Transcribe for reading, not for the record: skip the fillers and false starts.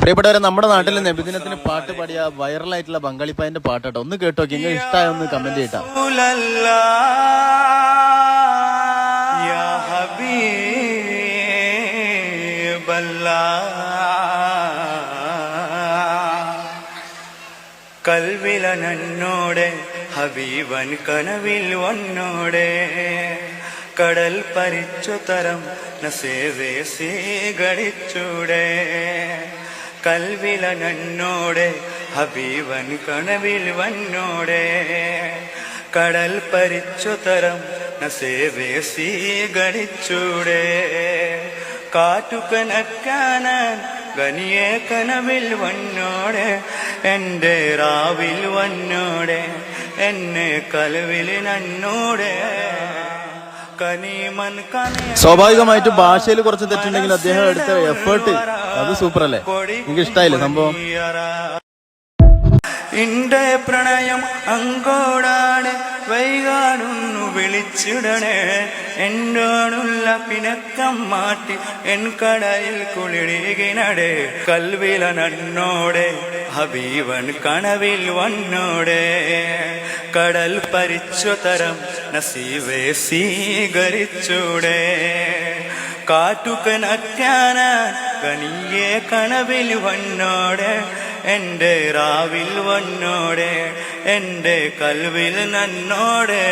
പ്രിയപ്പെട്ടവരെ, നമ്മുടെ നാട്ടിലെ നബിദിനത്തിന് പാട്ട് പാടിയ വൈറലായിട്ടുള്ള ബംഗാളിപ്പായന്റെ പാട്ടോ ഒന്ന് കേട്ടോ. നിങ്ങൾ ഇഷ്ടമായ ഒന്ന് കമന്റ് ചെയ്താ. കൽവില നന്നോടെ ഹബീബൻ കനവിൽ വന്നോടെ കടൽ പരിച്ചു തരം നസേവേ സ്വീകരിച്ചൂടെ കൽവില നന്നോടെ ഹബീബൻ കനവിൽ വന്നോടെ കടൽ പരിച്ചു തരം നസേവേ സ്വീകരിച്ചൂടെ കാറ്റുകനക്കാനാൻ ഗനിയെ കനവിൽ വന്നോടെ എന്റെ രാവിൽ വന്നോടെ എന്നെ കൽവിൽ നന്നോടെ. സ്വാഭാവികമായിട്ട് ഭാഷയിൽ കുറച്ച് തെറ്റുണ്ടെങ്കിൽ അദ്ദേഹം എടുത്ത എഫേർട്ട് അത് സൂപ്പർ അല്ലേ? നിങ്ങൾക്ക് ഇഷ്ടായില്ലേ സംഭവം? എന്റെ പ്രണയം അങ്കോടാണ് വൈകാടുന്നു വിളിച്ചിടണേ എന്നോടുള്ള പിണക്കം മാറ്റി എൻ കടയിൽ കുളിരികിനടേ കൽവില നന്നോടെ ഹബീബൻ കനവിൽ വന്നോടെ കടൽ പരിച്ചു തരം നസീവേ സ്വീകരിച്ചൂടെ കാറ്റുകനക്കാനാൻ കനിയെ കനവിൽ വന്നോടെ എന്റെ രാവിൽ വന്നോടെ എന്റെ കൽവിൽ നന്നോടെ.